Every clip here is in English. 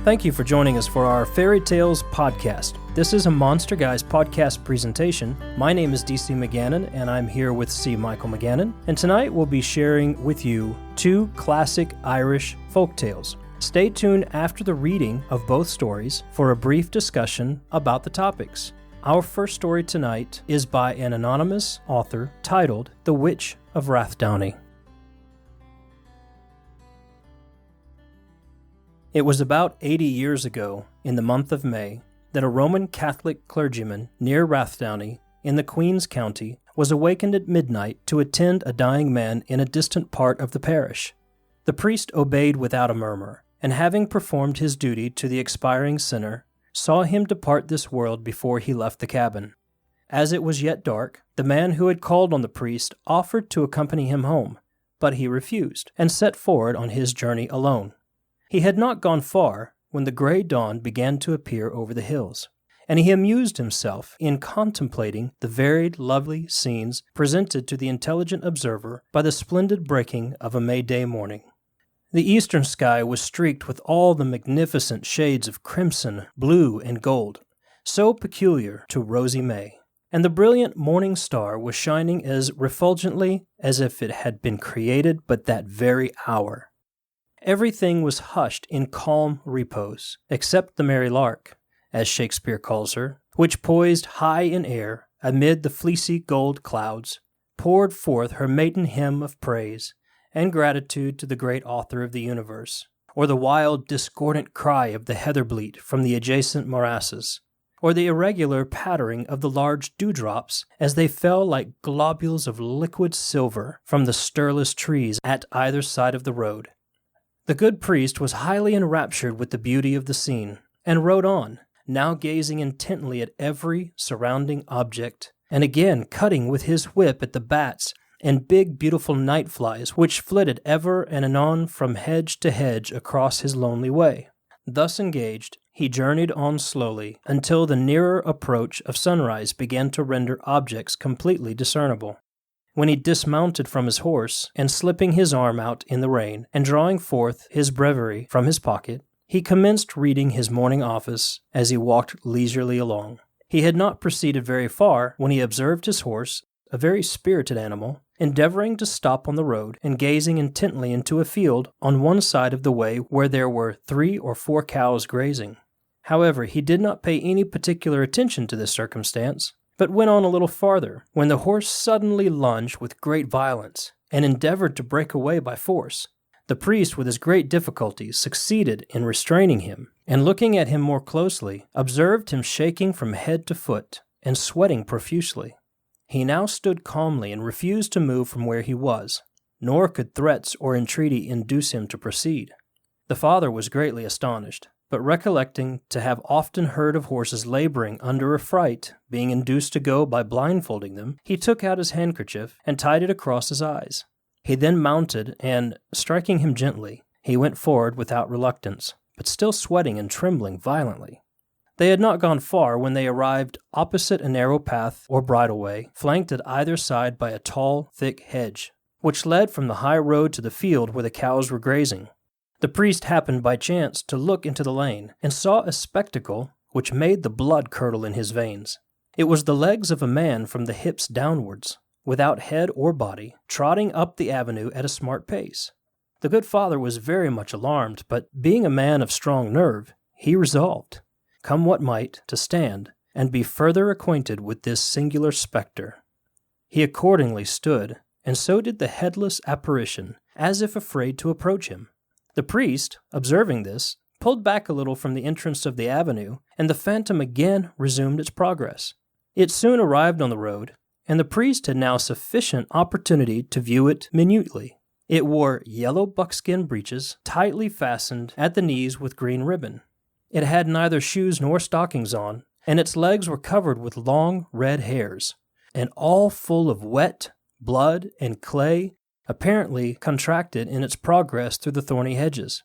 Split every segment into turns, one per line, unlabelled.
Thank you for joining us for our Faerie Tales Podcast. This is a Monster Guys podcast presentation. My name is DC McGannon, and I'm here with C. Michael McGannon. And tonight we'll be sharing with you two classic Irish folk tales. Stay tuned after the reading of both stories for a brief discussion about the topics. Our first story tonight is by an anonymous author titled The Witch of Rathdowney. It was about 80 years ago, in the month of May, that a Roman Catholic clergyman near Rathdowney, in the Queen's County, was awakened at midnight to attend a dying man in a distant part of the parish. The priest obeyed without a murmur, and having performed his duty to the expiring sinner, saw him depart this world before he left the cabin. As it was yet dark, the man who had called on the priest offered to accompany him home, but he refused, and set forward on his journey alone. He had not gone far when the gray dawn began to appear over the hills, and he amused himself in contemplating the varied, lovely scenes presented to the intelligent observer by the splendid breaking of a May-day morning. The eastern sky was streaked with all the magnificent shades of crimson, blue, and gold, so peculiar to rosy May, and the brilliant morning star was shining as refulgently as if it had been created but that very hour. Everything was hushed in calm repose, except the merry lark, as Shakespeare calls her, which poised high in air amid the fleecy gold clouds, poured forth her maiden hymn of praise and gratitude to the great author of the universe, or the wild, discordant cry of the heatherbleat from the adjacent morasses, or the irregular pattering of the large dewdrops as they fell like globules of liquid silver from the stirless trees at either side of the road. The good priest was highly enraptured with the beauty of the scene, and rode on, now gazing intently at every surrounding object, and again cutting with his whip at the bats and big beautiful night flies which flitted ever and anon from hedge to hedge across his lonely way. Thus engaged, he journeyed on slowly until the nearer approach of sunrise began to render objects completely discernible, when he dismounted from his horse, and slipping his arm out in the rain, and drawing forth his breviary from his pocket, he commenced reading his morning office as he walked leisurely along. He had not proceeded very far when he observed his horse, a very spirited animal, endeavoring to stop on the road and gazing intently into a field on one side of the way where there were 3 or 4 cows grazing. However, he did not pay any particular attention to this circumstance, but went on a little farther, when the horse suddenly lunged with great violence, and endeavored to break away by force. The priest, with his great difficulty, succeeded in restraining him, and looking at him more closely, observed him shaking from head to foot, and sweating profusely. He now stood calmly and refused to move from where he was, nor could threats or entreaty induce him to proceed. The father was greatly astonished, but recollecting to have often heard of horses laboring under a fright, being induced to go by blindfolding them, he took out his handkerchief and tied it across his eyes. He then mounted, and, striking him gently, he went forward without reluctance, but still sweating and trembling violently. They had not gone far when they arrived opposite a narrow path or bridleway, flanked at either side by a tall, thick hedge, which led from the high road to the field where the cows were grazing. The priest happened by chance to look into the lane, and saw a spectacle which made the blood curdle in his veins. It was the legs of a man from the hips downwards, without head or body, trotting up the avenue at a smart pace. The good father was very much alarmed, but being a man of strong nerve, he resolved, come what might, to stand, and be further acquainted with this singular spectre. He accordingly stood, and so did the headless apparition, as if afraid to approach him. The priest, observing this, pulled back a little from the entrance of the avenue, and the phantom again resumed its progress. It soon arrived on the road, and the priest had now sufficient opportunity to view it minutely. It wore yellow buckskin breeches, tightly fastened at the knees with green ribbon. It had neither shoes nor stockings on, and its legs were covered with long red hairs, and all full of wet, blood, and clay, apparently contracted in its progress through the thorny hedges.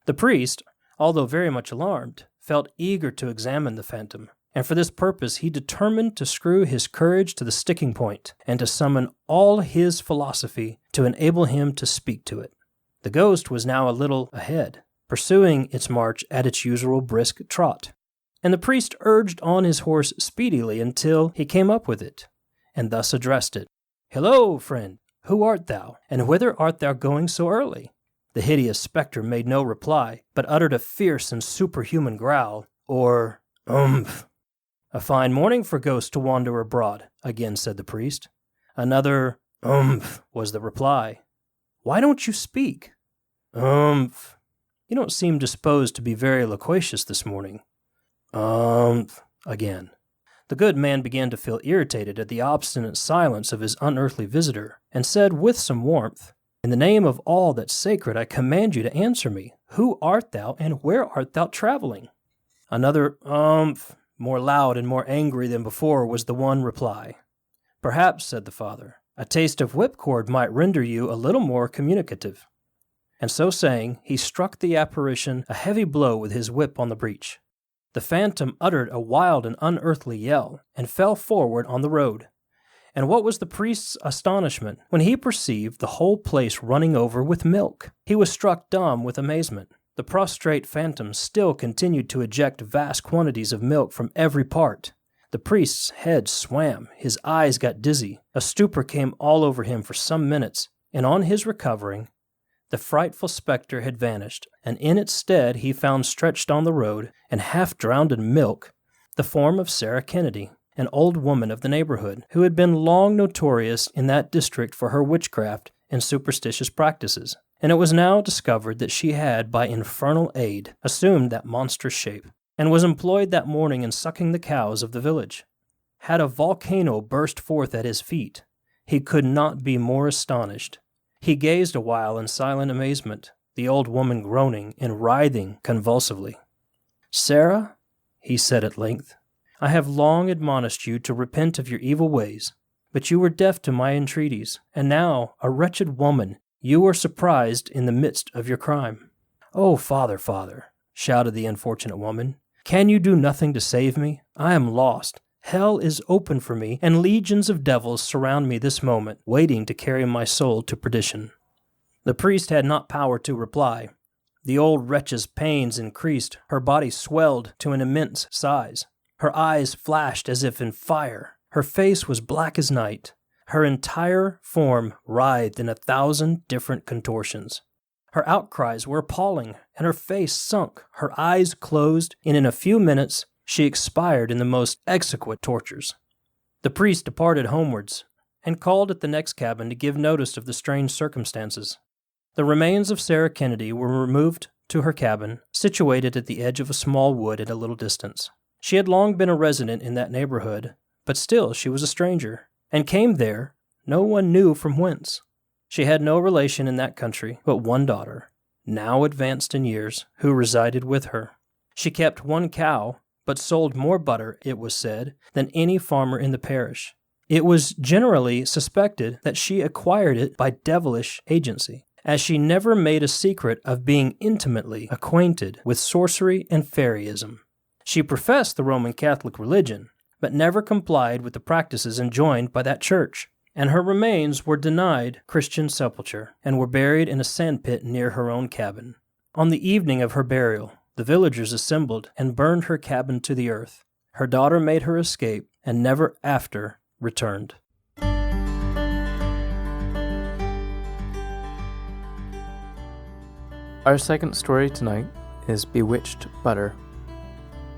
The priest, although very much alarmed, felt eager to examine the phantom, and for this purpose he determined to screw his courage to the sticking point, and to summon all his philosophy to enable him to speak to it. The ghost was now a little ahead, pursuing its march at its usual brisk trot. And the priest urged on his horse speedily until he came up with it, and thus addressed it. "Hillo, friend, who art thou, and whither art thou going so early?" The hideous spectre made no reply, but uttered a fierce and superhuman growl, or "Umph." "A fine morning for ghosts to wander abroad," again said the priest. Another "Umph" was the reply. "Why don't you speak?" "Umph." "You don't seem disposed to be very loquacious this morning." "Umph," again. The good man began to feel irritated at the obstinate silence of his unearthly visitor, and said with some warmth, "In the name of all that's sacred, I command you to answer me. Who art thou, and where art thou traveling?" Another "Umph," more loud and more angry than before, was the one reply. "Perhaps," said the father, "a taste of whipcord might render you a little more communicative." And so saying, he struck the apparition a heavy blow with his whip on the breech. The phantom uttered a wild and unearthly yell, and fell forward on the road. And what was the priest's astonishment when he perceived the whole place running over with milk? He was struck dumb with amazement. The prostrate phantom still continued to eject vast quantities of milk from every part. The priest's head swam, his eyes got dizzy, a stupor came all over him for some minutes, and on his recovering, the frightful spectre had vanished, and in its stead he found stretched on the road, and half drowned in milk, the form of Sarah Kennedy, an old woman of the neighborhood, who had been long notorious in that district for her witchcraft and superstitious practices, and it was now discovered that she had, by infernal aid, assumed that monstrous shape, and was employed that morning in sucking the cows of the village. Had a volcano burst forth at his feet, he could not be more astonished. He gazed a while in silent amazement, the old woman groaning and writhing convulsively. "Sarah," he said at length, "I have long admonished you to repent of your evil ways, but you were deaf to my entreaties, and now, a wretched woman, you are surprised in the midst of your crime." "Oh, father, father," shouted the unfortunate woman, "can you do nothing to save me? I am lost. Hell is open for me, and legions of devils surround me this moment, waiting to carry my soul to perdition." The priest had not power to reply. The old wretch's pains increased, her body swelled to an immense size. Her eyes flashed as if in fire, her face was black as night, her entire form writhed in 1,000 different contortions. Her outcries were appalling, and her face sunk, her eyes closed, and in a few minutes she expired in the most exquisite tortures. The priest departed homewards, and called at the next cabin to give notice of the strange circumstances. The remains of Sarah Kennedy were removed to her cabin, situated at the edge of a small wood at a little distance. She had long been a resident in that neighborhood, but still she was a stranger, and came there no one knew from whence. She had no relation in that country but one daughter, now advanced in years, who resided with her. She kept one cow, but sold more butter, it was said, than any farmer in the parish. It was generally suspected that she acquired it by devilish agency, as she never made a secret of being intimately acquainted with sorcery and fairyism. She professed the Roman Catholic religion, but never complied with the practices enjoined by that church, and her remains were denied Christian sepulture, and were buried in a sandpit near her own cabin. On the evening of her burial, the villagers assembled and burned her cabin to the earth. Her daughter made her escape and never after returned.
Our second story tonight is Bewitched Butter,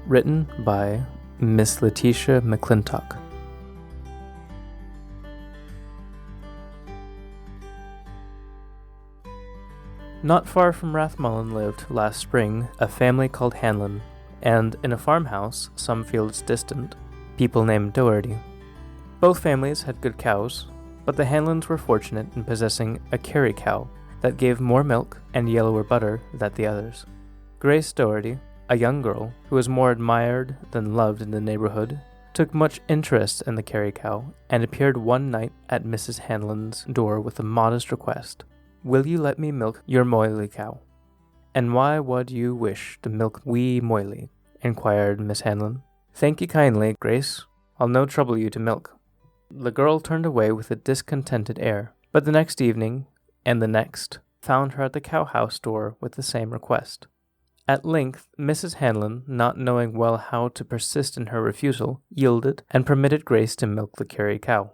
written by Miss Leticia Mcclintock. Not far from Rathmullen lived, last spring, a family called Hanlon, and in a farmhouse, some fields distant, people named Doherty. Both families had good cows, but the Hanlons were fortunate in possessing a Kerry cow that gave more milk and yellower butter than the others. Grace Doherty, a young girl who was more admired than loved in the neighborhood, took much interest in the Kerry cow and appeared one night at Mrs. Hanlon's door with a modest request. "Will you let me milk your Moily cow?" "And why would you wish to milk wee Moily?" inquired Miss Hanlon. "Thank you kindly, Grace. I'll no trouble you to milk." The girl turned away with a discontented air, but the next evening, and the next, found her at the cowhouse door with the same request. At length, Mrs. Hanlon, not knowing well how to persist in her refusal, yielded and permitted Grace to milk the Kerry cow.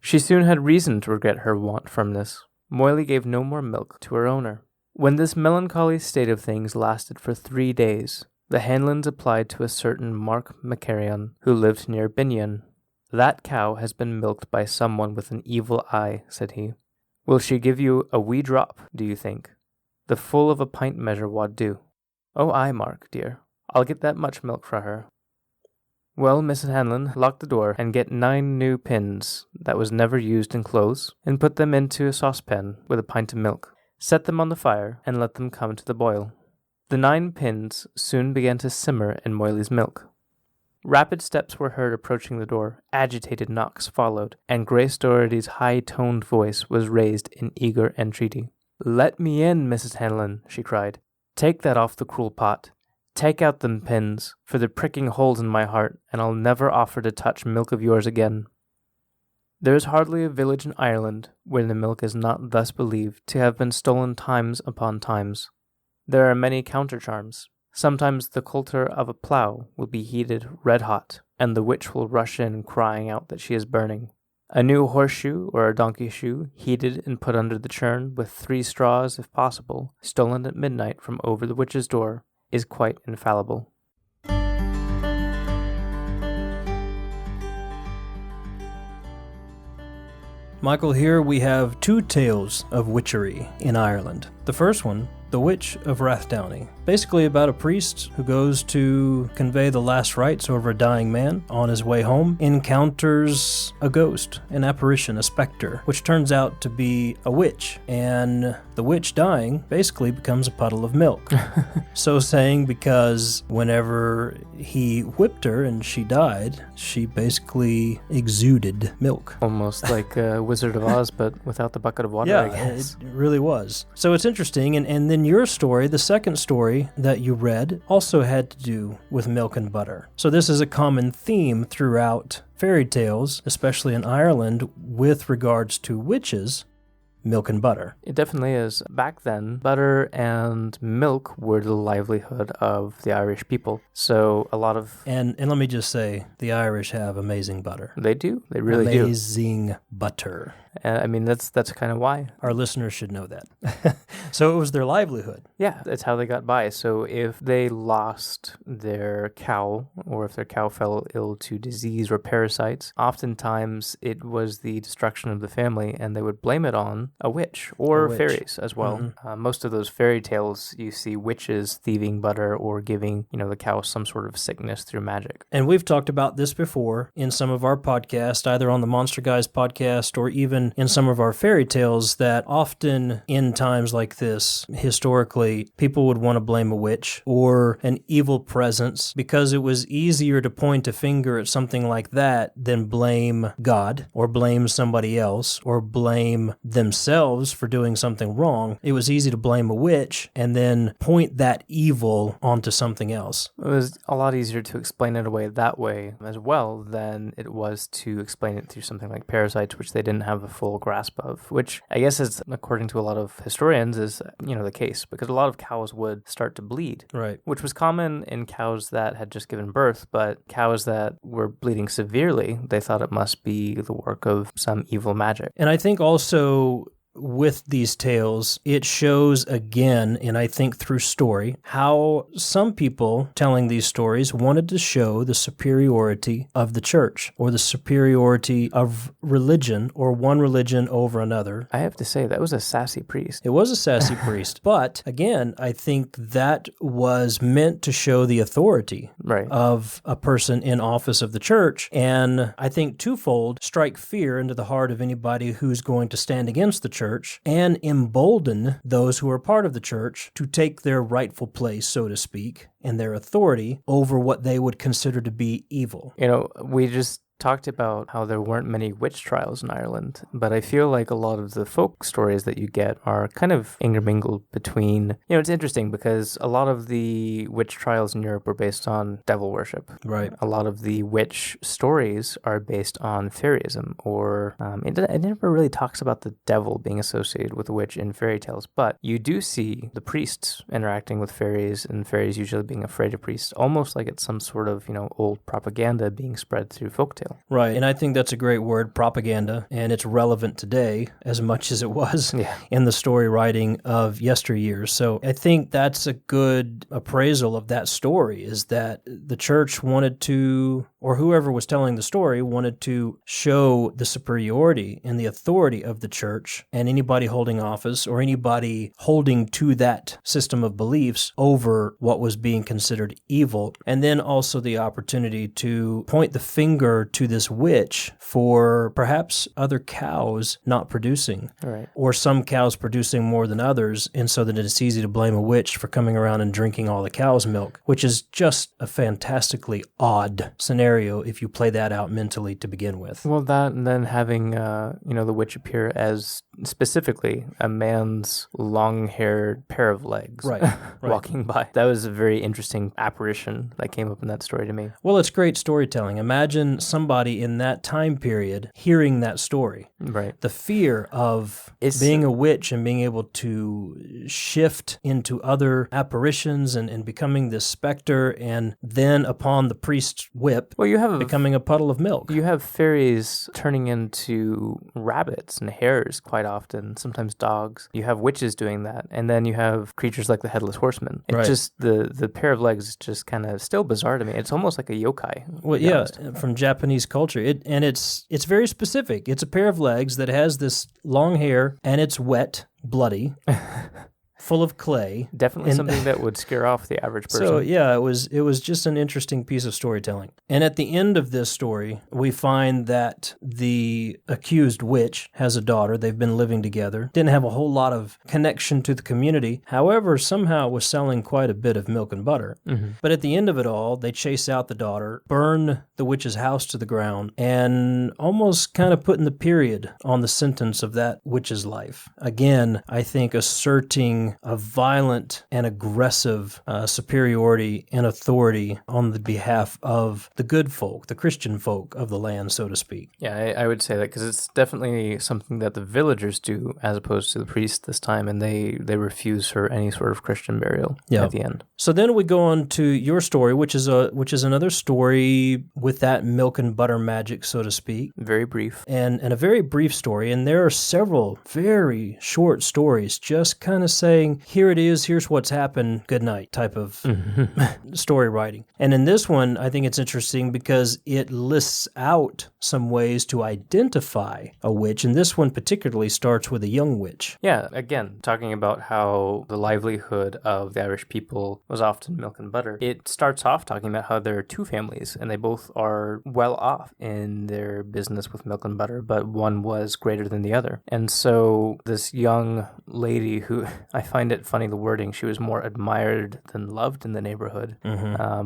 She soon had reason to regret her want firmness. Moily gave no more milk to her owner. When this melancholy state of things lasted for 3 days, the Hanlons applied to a certain Mark Macarion, who lived near Binion. "That cow has been milked by someone with an evil eye," said he. "Will she give you a wee drop, do you think? The full of a pint measure wad do." "Oh, aye, Mark, dear. I'll get that much milk fra her." "Well, Mrs. Hanlon, lock the door, and get 9 new pins that was never used in clothes, and put them into a saucepan with a pint of milk. Set them on the fire, and let them come to the boil." The 9 pins soon began to simmer in Moily's milk. Rapid steps were heard approaching the door, agitated knocks followed, and Grace Doherty's high-toned voice was raised in eager entreaty. "Let me in, Mrs. Hanlon," she cried. "Take that off the cruel pot. Take out them pins, for they're pricking holes in my heart, and I'll never offer to touch milk of yours again." There is hardly a village in Ireland where the milk is not thus believed to have been stolen times upon times. There are many counter-charms. Sometimes the coulter of a plough will be heated red-hot, and the witch will rush in crying out that she is burning. A new horseshoe or a donkey shoe, heated and put under the churn with 3 straws if possible, stolen at midnight from over the witch's door, is quite infallible.
Michael, here we have 2 tales of witchery in Ireland. The first one, The Witch of Rathdowney. Basically about a priest who goes to convey the last rites over a dying man. On his way home, encounters a ghost, an apparition, a specter, which turns out to be a witch. And the witch dying basically becomes a puddle of milk. So saying because whenever he whipped her and she died, she basically exuded milk.
Almost like Wizard of Oz, but without the bucket of water,
Yeah,
I guess.
it really was. So it's interesting. And then your story, the second story that you read, also had to do with milk and butter. So this is a common theme throughout fairy tales, especially in Ireland, with regards to witches. Milk and butter.
It definitely is. Back then, butter and milk were the livelihood of the Irish people. So a lot of...
And let me just say, the Irish have amazing butter.
They do. They really do.
Amazing butter.
I mean, that's kind of why.
Our listeners should know that. So it was their livelihood.
Yeah, that's how they got by. So if they lost their cow, or if their cow fell ill to disease or parasites, oftentimes it was the destruction of the family, and they would blame it on a witch or fairies as well. Mm-hmm. Most of those fairy tales, you see witches thieving butter or giving, the cow some sort of sickness through magic.
And we've talked about this before in some of our podcasts, either on the Monster Guys podcast or even in some of our fairy tales, that often in times like this, historically, people would want to blame a witch or an evil presence because it was easier to point a finger at something like that than blame God or blame somebody else or blame themselves for doing something wrong. It was easy to blame a witch and then point that evil onto something else.
It was a lot easier to explain it away that way as well than it was to explain it through something like parasites, which they didn't have a full grasp of, which I guess is, according to a lot of historians, is, the case, because a lot of cows would start to bleed.
Right.
Which was common in cows that had just given birth, but cows that were bleeding severely, they thought it must be the work of some evil magic.
And I think also with these tales, it shows again, and I think through story, how some people telling these stories wanted to show the superiority of the church or the superiority of religion or one religion over another.
I have to say, that was a sassy priest.
It was a sassy priest. But again, I think that was meant to show the authority of a person in office of the church. And I think twofold, strike fear into the heart of anybody who's going to stand against the church, and embolden those who are part of the church to take their rightful place, so to speak, and their authority over what they would consider to be evil.
We just talked about how there weren't many witch trials in Ireland, but I feel like a lot of the folk stories that you get are kind of intermingled between, it's interesting because a lot of the witch trials in Europe were based on devil worship.
Right.
A lot of the witch stories are based on fairyism, or it never really talks about the devil being associated with a witch in fairy tales, but you do see the priests interacting with fairies, and fairies usually being afraid of priests, almost like it's some sort of, old propaganda being spread through folktale.
Right, and I think that's a great word, propaganda, and it's relevant today as much as it was in the story writing of yesteryears. So I think that's a good appraisal of that story, is that the church wanted to, or whoever was telling the story wanted to show the superiority and the authority of the church and anybody holding office or anybody holding to that system of beliefs over what was being considered evil. And then also the opportunity to point the finger to this witch for perhaps other cows not producing,
right,
or some cows producing more than others, and so that it's easy to blame a witch for coming around and drinking all the cow's milk, which is just a fantastically odd scenario if you play that out mentally to begin with.
Well, that, and then having the witch appear as specifically a man's long-haired pair of legs walking by. That was a very interesting apparition that came up in that story to me.
Well, it's great storytelling. Imagine somebody in that time period hearing that story.
Right.
The fear of being a witch and being able to shift into other apparitions and becoming this specter, and then upon the priest's whip, becoming a puddle of milk.
You have fairies turning into rabbits and hares quite often, sometimes dogs. You have witches doing that, and then you have creatures like the Headless Horseman. It's just the pair of legs is just kind of still bizarre to me. It's almost like a yokai.
Well, yeah, from Japanese culture. It's very specific. It's a pair of legs that has this long hair, and it's wet, bloody, full of clay.
Definitely something that would scare off the average person.
So yeah, it was just an interesting piece of storytelling. And at the end of this story, we find that the accused witch has a daughter. They've been living together. Didn't have a whole lot of connection to the community. However, somehow was selling quite a bit of milk and butter.
Mm-hmm.
But at the end of it all, they chase out the daughter, burn the witch's house to the ground, and almost kind of putting the period on the sentence of that witch's life. Again, I think asserting a violent and aggressive superiority and authority on the behalf of the good folk, the Christian folk of the land, so to speak.
Yeah, I would say that because it's definitely something that the villagers do as opposed to the priest this time, and they refuse her any sort of Christian burial at the end.
So then we go on to your story, which is another story with that milk and butter magic, so to speak.
Very brief.
And a very brief story, and there are several very short stories just kind of saying, here it is, here's what's happened, good night type of story writing. And in this one, I think it's interesting because it lists out some ways to identify a witch, and this one particularly starts with a young witch.
Yeah, again, talking about how the livelihood of the Irish people was often milk and butter. It starts off talking about how there are two families, and they both are well off in their business with milk and butter, but one was greater than the other. And so this young lady who, I find it funny, the wording, she was more admired than loved in the neighborhood,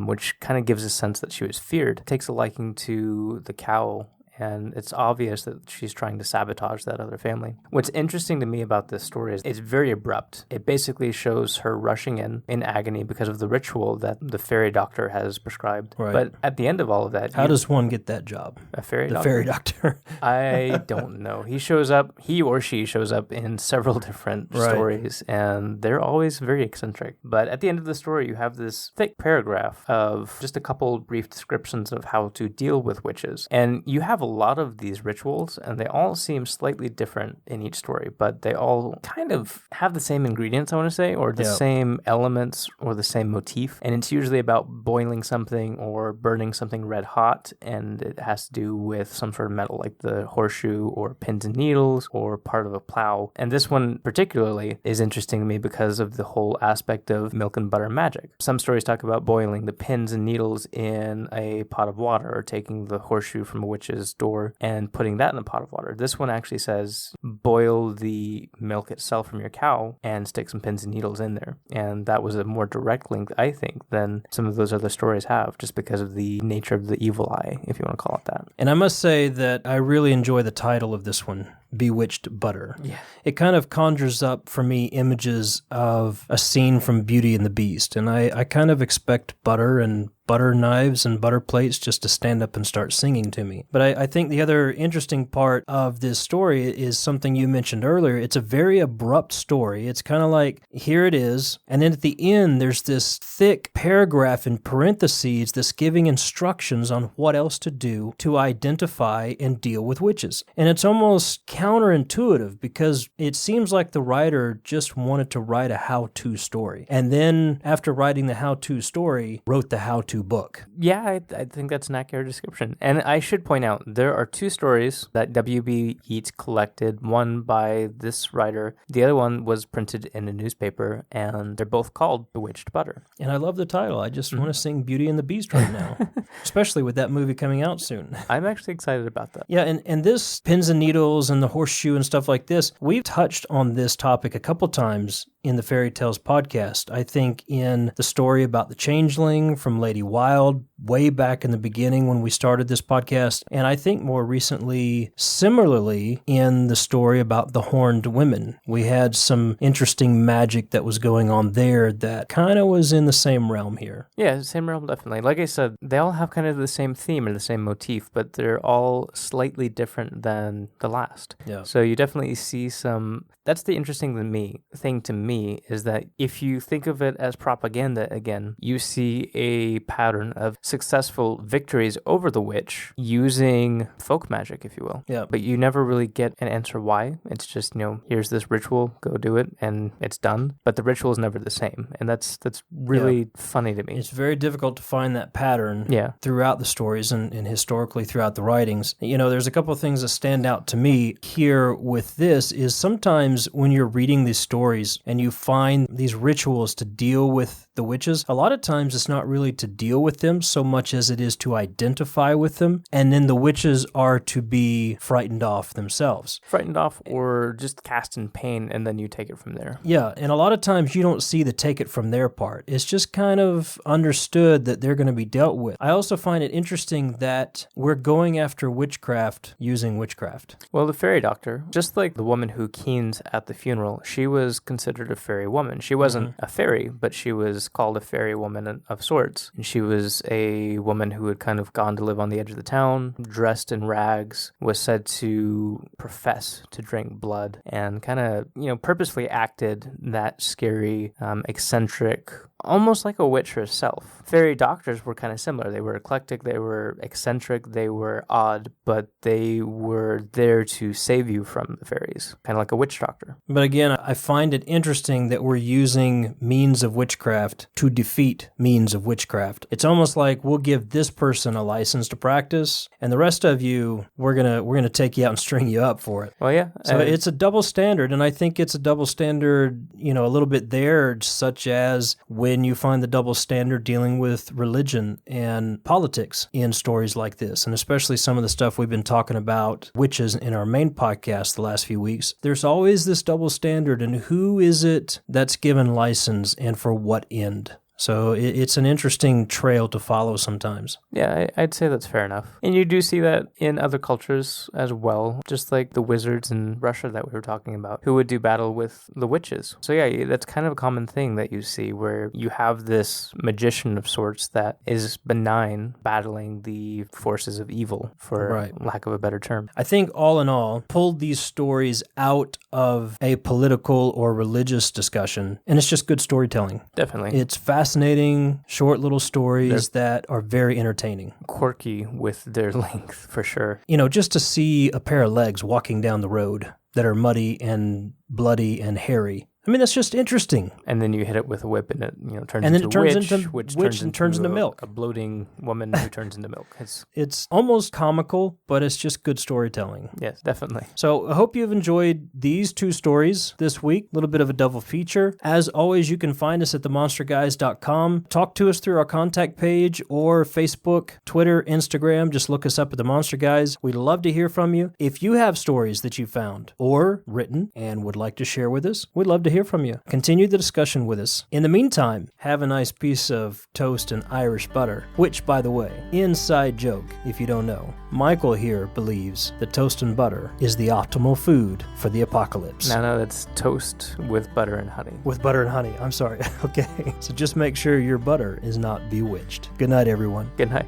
which kind of gives a sense that she was feared. Takes a liking to the cow, and it's obvious that she's trying to sabotage that other family. What's interesting to me about this story is it's very abrupt. It basically shows her rushing in agony because of the ritual that the fairy doctor has prescribed.
Right.
But at the end of all of that...
How does one get that job?
A fairy doctor?
The fairy doctor.
I don't know. He or she shows up in several different stories, and they're always very eccentric. But at the end of the story, you have this thick paragraph of just a couple brief descriptions of how to deal with witches. And you have a lot of these rituals, and they all seem slightly different in each story, but they all kind of have the same ingredients, I want to say, or the same elements or the same motif. And it's usually about boiling something or burning something red hot, and it has to do with some sort of metal, like the horseshoe or pins and needles or part of a plow. And this one particularly is interesting to me because of the whole aspect of milk and butter magic. Some stories talk about boiling the pins and needles in a pot of water, or taking the horseshoe from a witch's this door and putting that in a pot of water. This one actually says boil the milk itself from your cow and stick some pins and needles in there. And that was a more direct link, I think, than some of those other stories have, just because of the nature of the evil eye, if you want to call it that.
And I must say that I really enjoy the title of this one, Bewitched Butter.
Yeah.
It kind of conjures up for me images of a scene from Beauty and the Beast. And I kind of expect butter and butter knives and butter plates just to stand up and start singing to me. But I think the other interesting part of this story is something you mentioned earlier. It's a very abrupt story. It's kind of like, here it is, and then at the end, there's this thick paragraph in parentheses that's giving instructions on what else to do to identify and deal with witches. And it's almost counterintuitive because it seems like the writer just wanted to write a how-to story. And then after writing the how-to story, wrote the how-to book.
Yeah, I think that's an accurate description. And I should point out, there are two stories that W.B. Yeats collected, one by this writer, the other one was printed in a newspaper, and they're both called Bewitched Butter.
And I love the title. I just want to sing Beauty and the Beast right now, especially with that movie coming out soon.
I'm actually excited about that.
Yeah, and this pins and needles and the horseshoe and stuff like this, we've touched on this topic a couple times in the Faerie Tales podcast. I think in the story about the changeling from Lady Wilde, way back in the beginning when we started this podcast, and I think more recently, similarly, in the story about the horned women. We had some interesting magic that was going on there that kind of was in the same realm here.
Yeah, same realm, definitely. Like I said, they all have kind of the same theme or the same motif, but they're all slightly different than the last.
Yeah.
So you definitely see some... That's the interesting thing to me is that if you think of it as propaganda again, you see a pattern of successful victories over the witch using folk magic, if you will.
Yeah.
But you never really get an answer why. It's just, here's this ritual, go do it, and it's done. But the ritual is never the same. And that's really funny to me.
It's very difficult to find that pattern throughout the stories and historically throughout the writings. There's a couple of things that stand out to me here with this is sometimes when you're reading these stories and you find these rituals to deal with the witches, a lot of times it's not really to deal with them so much as it is to identify with them, and then the witches are to be frightened off themselves.
Frightened off or just cast in pain, and then you take it from there.
Yeah, and a lot of times you don't see the take it from their part. It's just kind of understood that they're going to be dealt with. I also find it interesting that we're going after witchcraft using witchcraft.
Well, the fairy doctor, just like the woman who keens at the funeral, she was considered a fairy woman. She wasn't a fairy, but she was called a fairy woman of sorts. And she was a woman who had kind of gone to live on the edge of the town, dressed in rags, was said to profess to drink blood, and kind of, purposefully acted that scary, eccentric, almost like a witch herself. Fairy doctors were kind of similar. They were eclectic, they were eccentric, they were odd, but they were there to save you from the fairies, kind of like a witch doctor.
But again, I find it interesting that we're using means of witchcraft to defeat means of witchcraft. It's almost like we'll give this person a license to practice, and the rest of you, we're gonna take you out and string you up for it.
Well, yeah.
So it's a double standard, and I think it's a double standard, a little bit there, such as when you find the double standard dealing with religion and politics in stories like this, and especially some of the stuff we've been talking about witches in our main podcast the last few weeks. There's always this double standard, and who is it that's given license and for what end? So it's an interesting trail to follow sometimes.
Yeah, I'd say that's fair enough. And you do see that in other cultures as well, just like the wizards in Russia that we were talking about, who would do battle with the witches. So yeah, that's kind of a common thing that you see where you have this magician of sorts that is benign battling the forces of evil, for lack of a better term.
I think all in all, pulled these stories out of a political or religious discussion, and it's just good storytelling.
Definitely.
It's fascinating, short little stories that are very entertaining.
Quirky with their length, for sure.
Just to see a pair of legs walking down the road that are muddy and bloody and hairy I mean, that's just interesting.
And then you hit it with a whip, and it turns
And then
into
it turns
witch,
into
which
witch and turns into milk.
A bloating woman who turns into milk.
It's almost comical, but it's just good storytelling.
Yes, definitely.
So I hope you've enjoyed these 2 stories this week. A little bit of a double feature. As always, you can find us at themonsterguys.com. Talk to us through our contact page or Facebook, Twitter, Instagram. Just look us up at The Monster Guys. We'd love to hear from you. If you have stories that you found or written and would like to share with us, we'd love to hear from you. Continue the discussion with us. In the meantime, have a nice piece of toast and Irish butter, which, by the way, inside joke, if you don't know, Michael here believes that toast and butter is the optimal food for the apocalypse.
No, that's toast with butter and honey.
With butter and honey. I'm sorry. Okay. So just make sure your butter is not bewitched. Good night, everyone.
Good night.